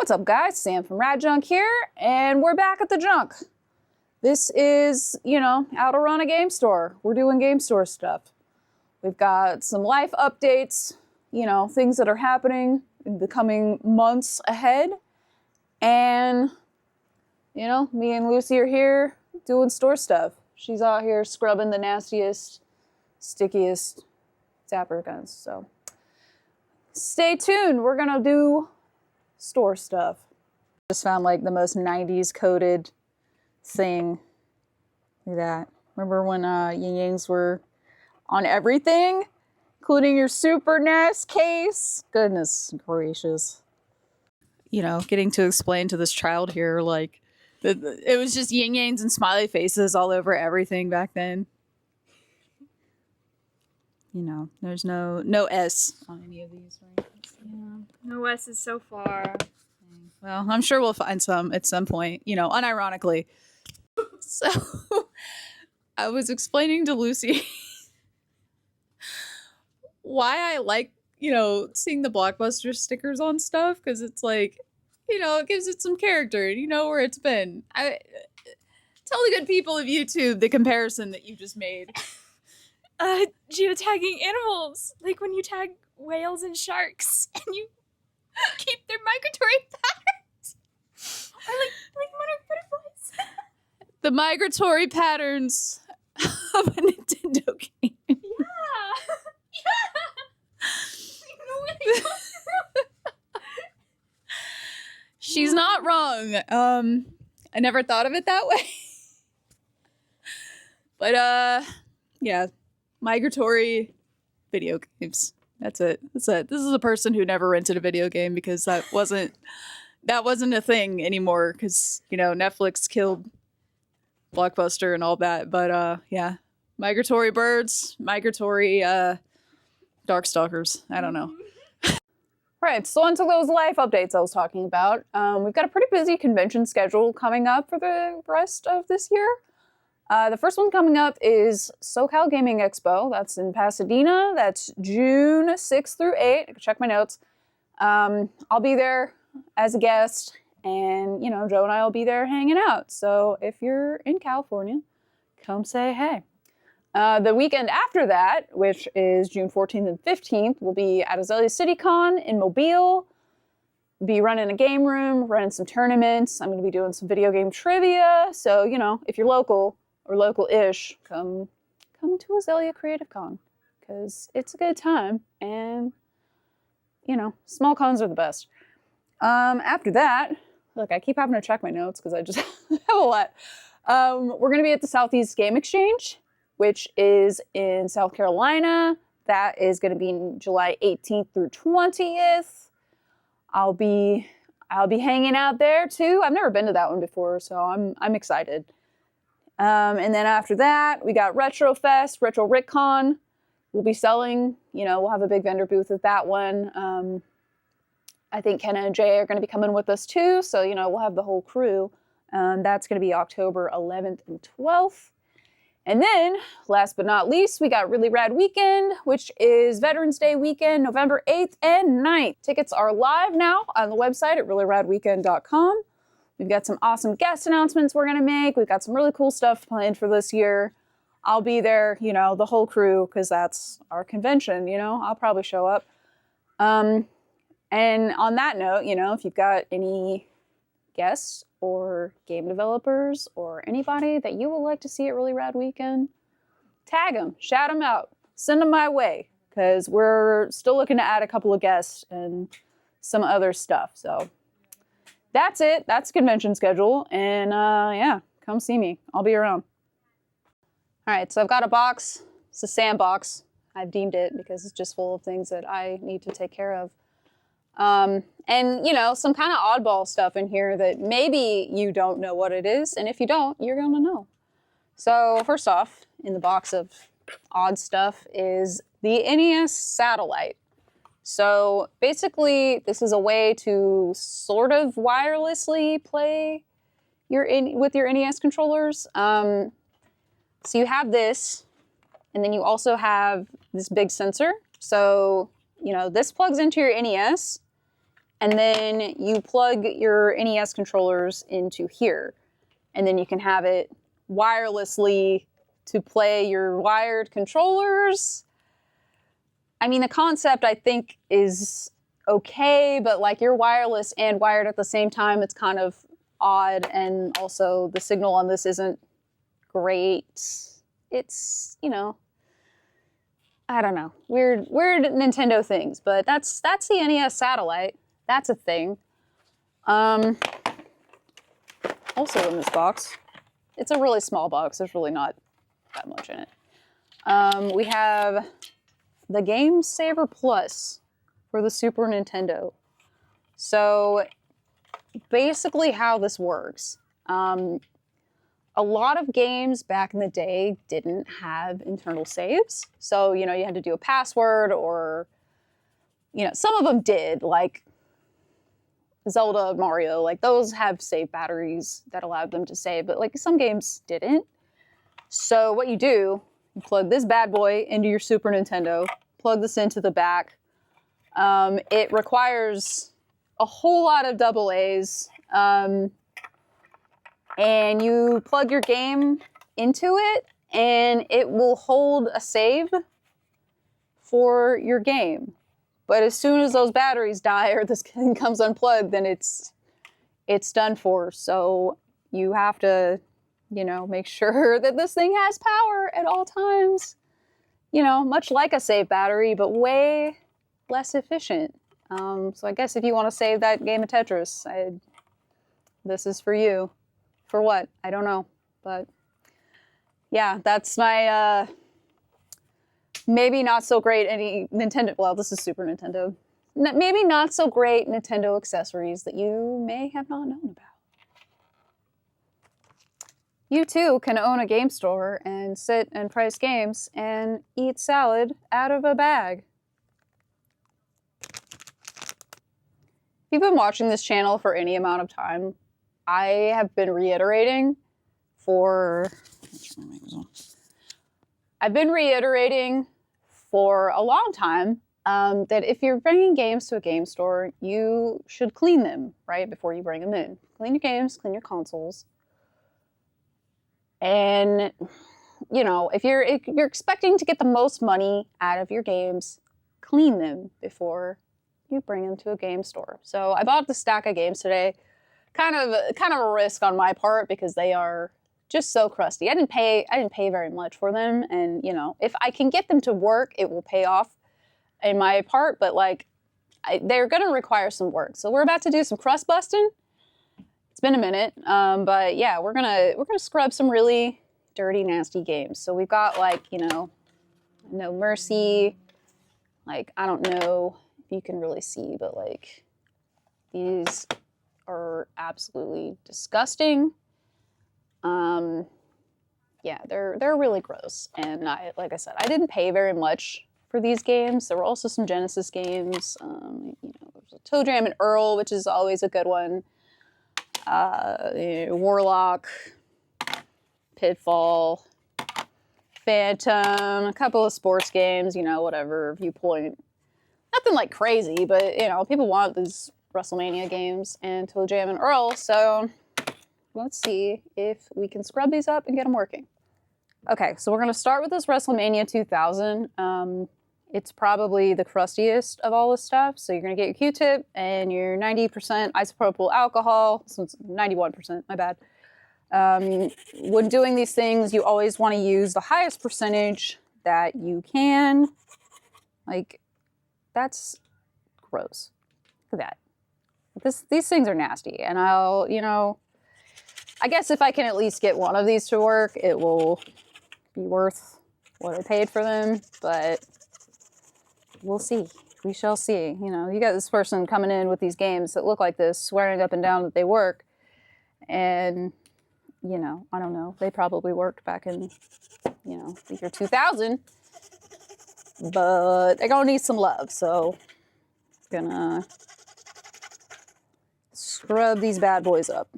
What's up, guys? Sam from Rad Junk here, and we're back at the junk. This is, out around a game store. We're doing game store stuff. We've got some life updates, things that are happening in the coming months ahead. And, me and Lucy are here doing store stuff. She's out here scrubbing the nastiest, stickiest zapper guns. So stay tuned. We're going to do store stuff. Just found like the most 90s coded thing. Look at that. Remember when yin yangs were on everything, including your Super NES case? Goodness gracious. Getting to explain to this child here, like, it was just yin yangs and smiley faces all over everything back then. There's no S on any of these, right? Yeah, no S is so far. Well, I'm sure we'll find some at some point, unironically. So, I was explaining to Lucy why I like, seeing the Blockbuster stickers on stuff, because it's like, it gives it some character, and you know where it's been. Tell the good people of YouTube the comparison that you just made. Geotagging animals, like when you tag whales and sharks, and you keep their migratory patterns, or like monarch butterflies. The migratory patterns of a Nintendo game. Yeah. You know where they come from. She's not wrong. I never thought of it that way. But yeah. Migratory video games. That's it. This is a person who never rented a video game because that wasn't a thing anymore, because Netflix killed Blockbuster and all that. But yeah, migratory birds, migratory Darkstalkers. I don't know. Right, so onto those life updates I was talking about. We've got a pretty busy convention schedule coming up for the rest of this year. The first one coming up is SoCal Gaming Expo. That's in Pasadena. That's June 6th through 8th. I can check my notes. I'll be there as a guest, and, Joe and I will be there hanging out. So if you're in California, come say hey. The weekend after that, which is June 14th and 15th, we'll be at Azalea CityCon in Mobile. Be running a game room, running some tournaments. I'm going to be doing some video game trivia. So, if you're local or local-ish, come to Azalea Creative Con, because it's a good time, and, small cons are the best. After that, look, I keep having to check my notes because I just have a lot. We're going to be at the Southeast Game Exchange, which is in South Carolina. That is going to be July 18th through 20th. I'll be hanging out there too. I've never been to that one before, so I'm excited. And then after that, we got Retro Fest, Retro RitCon. We'll be selling, we'll have a big vendor booth at that one. I think Kenna and Jay are going to be coming with us too, so, we'll have the whole crew. That's going to be October 11th and 12th. And then, last but not least, we got Really Rad Weekend, which is Veterans Day weekend, November 8th and 9th. Tickets are live now on the website at reallyradweekend.com. We've got some awesome guest announcements we're going to make. We've got some really cool stuff planned for this year. I'll be there, the whole crew, because that's our convention, I'll probably show up. And on that note, if you've got any guests or game developers or anybody that you would like to see at Really Rad Weekend, tag them, shout them out, send them my way, because we're still looking to add a couple of guests and some other stuff. So that's it. That's the convention schedule. And yeah, come see me. I'll be around. All right, so I've got a box. It's a sandbox. I've deemed it because it's just full of things that I need to take care of. And, some kind of oddball stuff in here that maybe you don't know what it is. And if you don't, you're going to know. So first off, in the box of odd stuff is the NES satellite. So basically, this is a way to sort of wirelessly play with your NES controllers. So you have this, and then you also have this big sensor. So, this plugs into your NES, and then you plug your NES controllers into here, and then you can have it wirelessly to play your wired controllers. I mean, the concept I think is okay, but like you're wireless and wired at the same time, it's kind of odd, and also the signal on this isn't great. It's, you know, I don't know, weird Nintendo things, but that's the NES satellite. That's a thing. Also in this box, it's a really small box. There's really not that much in it. We have the Game Saver Plus for the Super Nintendo. So basically how this works, a lot of games back in the day didn't have internal saves. So, you know, you had to do a password, or, you know, some of them did, like Zelda, Mario, like those have save batteries that allowed them to save, but like some games didn't. So what you do, you plug this bad boy into your Super Nintendo, plug this into the back. It requires a whole lot of AA's. And you plug your game into it, and it will hold a save for your game. But as soon as those batteries die or this thing comes unplugged, then it's done for. So you have to, you know, make sure that this thing has power at all times. You know, much like a save battery, but way less efficient. So I guess if you want to save that game of Tetris, this is for you. For what? I don't know. But yeah, that's my maybe not so great any Nintendo. Well, this is Super Nintendo. Maybe not so great Nintendo accessories that you may have not known about. You too can own a game store and sit and price games and eat salad out of a bag. If you've been watching this channel for any amount of time, I have been reiterating for a long time that if you're bringing games to a game store, you should clean them, right, before you bring them in. Clean your games, clean your consoles. And, you know, if you're expecting to get the most money out of your games, clean them before you bring them to a game store. So I bought the stack of games today. Kind of a risk on my part because they are just so crusty. I didn't pay very much for them, and you know, if I can get them to work, it will pay off in my part. But like, they're going to require some work. So we're about to do some crust busting. It's been a minute, but yeah, we're gonna scrub some really dirty, nasty games. So we've got like, you know, No Mercy. Like, I don't know if you can really see, but like these are absolutely disgusting. Yeah, they're really gross. And like I said, I didn't pay very much for these games. There were also some Genesis games. You know, there's a Toe Jam and Earl, which is always a good one. Warlock, Pitfall, Phantom, a couple of sports games, you know, whatever, Viewpoint. Nothing like crazy, but you know, people want these WrestleMania games and Toe Jam and Earl, so let's see if we can scrub these up and get them working. Okay, so we're going to start with this WrestleMania 2000. It's probably the crustiest of all this stuff, so you're going to get your Q-tip and your 90% isopropyl alcohol, so it's 91%, my bad. When doing these things, you always want to use the highest percentage that you can. Like, that's gross. Look at that. These things are nasty, and I'll, you know, I guess if I can at least get one of these to work, it will be worth what I paid for them, but we'll see. We shall see. You know, you got this person coming in with these games that look like this, swearing up and down that they work, and, you know, I don't know, they probably worked back in, you know, the year 2000, but they're gonna need some love, so I'm gonna scrub these bad boys up.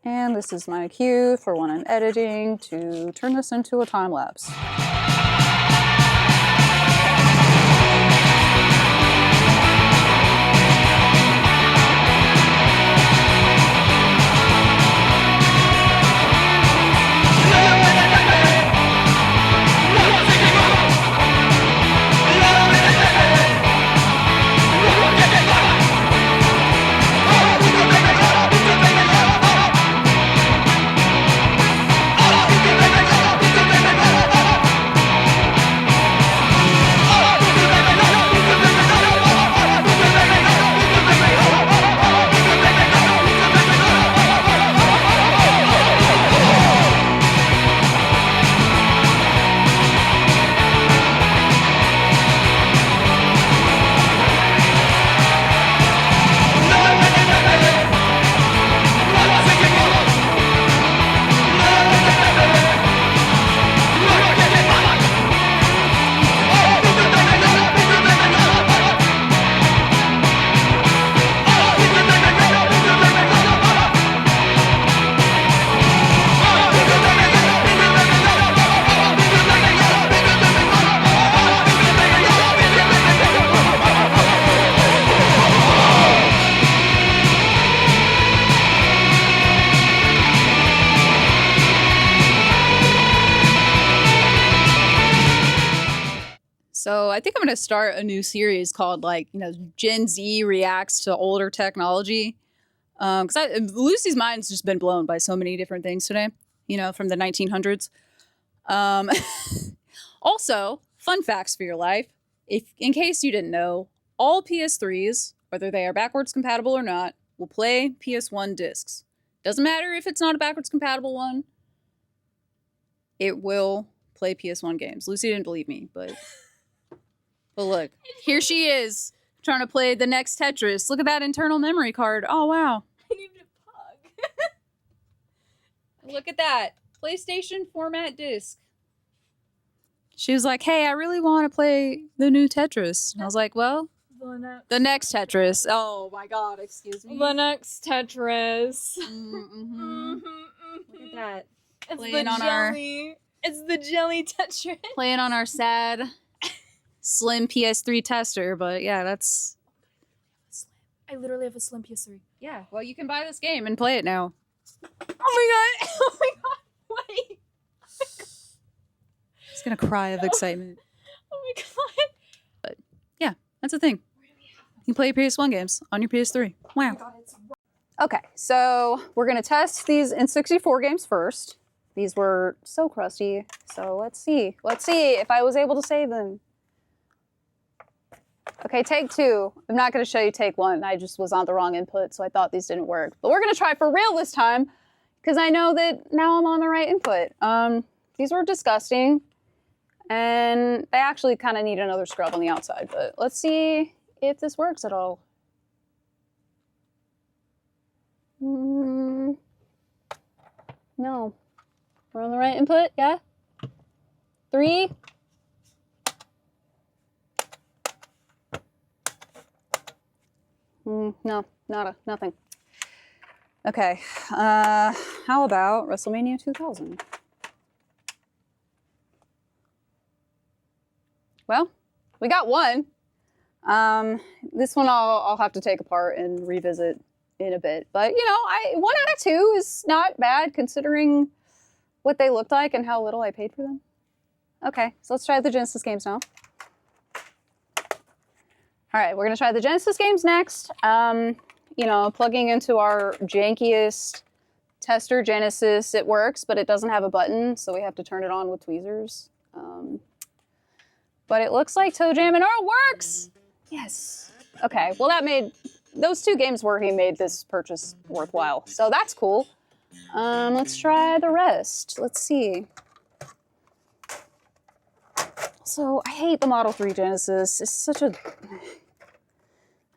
And this is my cue for when I'm editing to turn this into a time lapse. I think I'm going to start a new series called, like, Gen Z reacts to older technology. Because Lucy's mind's just been blown by so many different things today, from the 1900s. Also, fun facts for your life. In case you didn't know, all PS3s, whether they are backwards compatible or not, will play PS1 discs. Doesn't matter if it's not a backwards compatible one. It will play PS1 games. Lucy didn't believe me, but look, here she is trying to play the next Tetris. Look at that internal memory card. Oh, wow. I need a pug. Look at that. PlayStation format disc. She was like, hey, I really want to play the new Tetris. And I was like, well, the next Tetris. Oh my god, excuse me. The next Tetris. Look at that. It's Playing the on jelly. It's the jelly Tetris. Playing on our sad, slim PS3 tester, but yeah, that's... I literally have a slim PS3. Yeah, well, you can buy this game and play it now. Oh my god! Oh my god! Wait! She's gonna cry of excitement. Oh my god! But yeah, that's the thing. You can play PS1 games on your PS3. Wow. Okay, so we're gonna test these N64 games first. These were so crusty, so let's see. Let's see if I was able to save them. Okay, take two. I'm not gonna show you take one. I just was on the wrong input, so I thought these didn't work. But we're gonna try for real this time, because I know that now I'm on the right input. These were disgusting, and they actually kind of need another scrub on the outside, but let's see if this works at all. No. We're on the right input, yeah? 3. No, nothing. Okay, how about WrestleMania 2000? Well, we got one. This one I'll have to take apart and revisit in a bit. But, 1 out of 2 is not bad considering what they looked like and how little I paid for them. Okay, so let's try the Genesis games now. All right, we're gonna try the Genesis games next. Plugging into our jankiest tester Genesis, it works, but it doesn't have a button, so we have to turn it on with tweezers. But it looks like Toe Jam and Earl works! Yes. Okay, well that made, those 2 games working made this purchase worthwhile, so that's cool. Let's try the rest. Let's see. So, I hate the Model 3 Genesis. It's such a...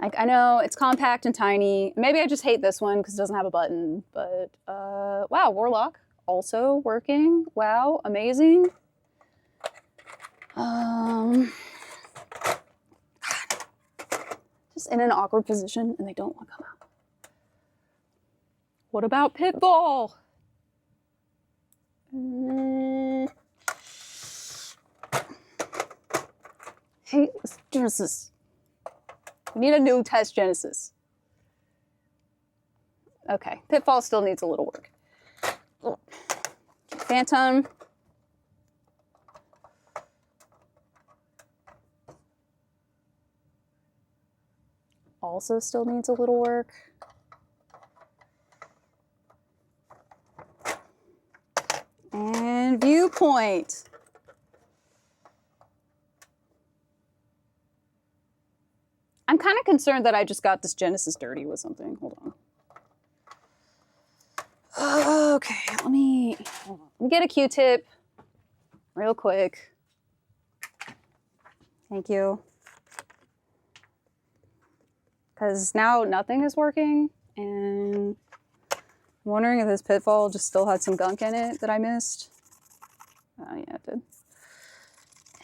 I know, it's compact and tiny. Maybe I just hate this one because it doesn't have a button. But, wow, Warlock also working. Wow, amazing. God. Just in an awkward position and they don't want to come out. What about Pitbull? Hey, Genesis. We need a new test Genesis. Okay, Pitfall still needs a little work. Phantom. Also still needs a little work. And Viewpoint. I'm kind of concerned that I just got this Genesis dirty with something. Hold on. Okay, let me get a Q-tip real quick. Thank you. Because now nothing is working, and I'm wondering if this Pitfall just still had some gunk in it that I missed. Oh, yeah, it did.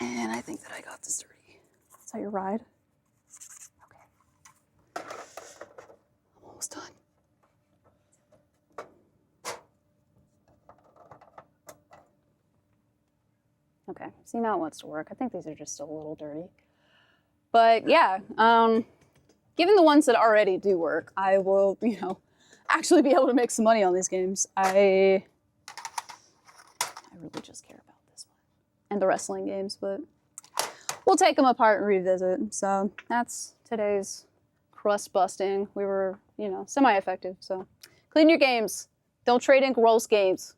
And I think that I got this dirty. Is that your ride? Okay. I'm almost done. Okay, see, now it wants to work. I think these are just still a little dirty. But yeah, given the ones that already do work, I will, actually be able to make some money on these games. I really just care about this one and the wrestling games, but we'll take them apart and revisit. So that's today's crust busting. We were, you know, semi-effective. So clean your games. Don't trade in gross games.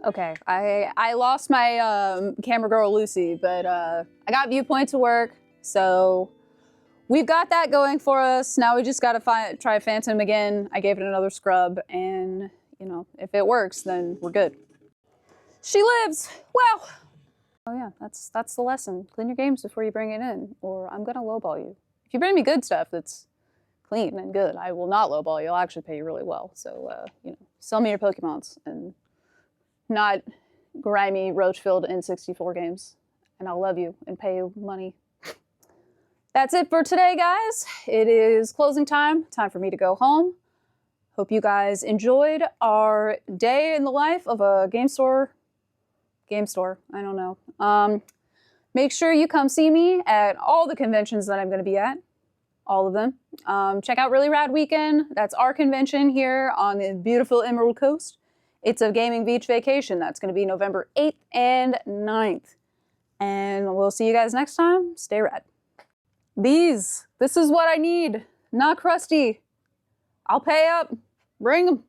Okay, I lost my camera girl Lucy, but I got viewpoint to work, so we've got that going for us. Now we just got to try Phantom again. I gave it another scrub, and you know, if it works, then we're good. She lives. Well, oh yeah, that's the lesson. Clean your games before you bring it in, or I'm gonna lowball you. If you bring me good stuff that's clean and good, I will not lowball you. I'll actually pay you really well. So you know, sell me your Pokemons and not grimy roach-filled N64 games, and I'll love you and pay you money. That's it for today, guys. It is closing time. Time for me to go home. Hope you guys enjoyed our day in the life of a game store. I don't know. Make sure you come see me at all the conventions that I'm going to be at. All of them. Check out Really Rad Weekend. That's our convention here on the beautiful Emerald Coast. It's a Gaming Beach vacation. That's going to be November 8th and 9th. And we'll see you guys next time. Stay rad. This is what I need. Not crusty. I'll pay up. Bring them.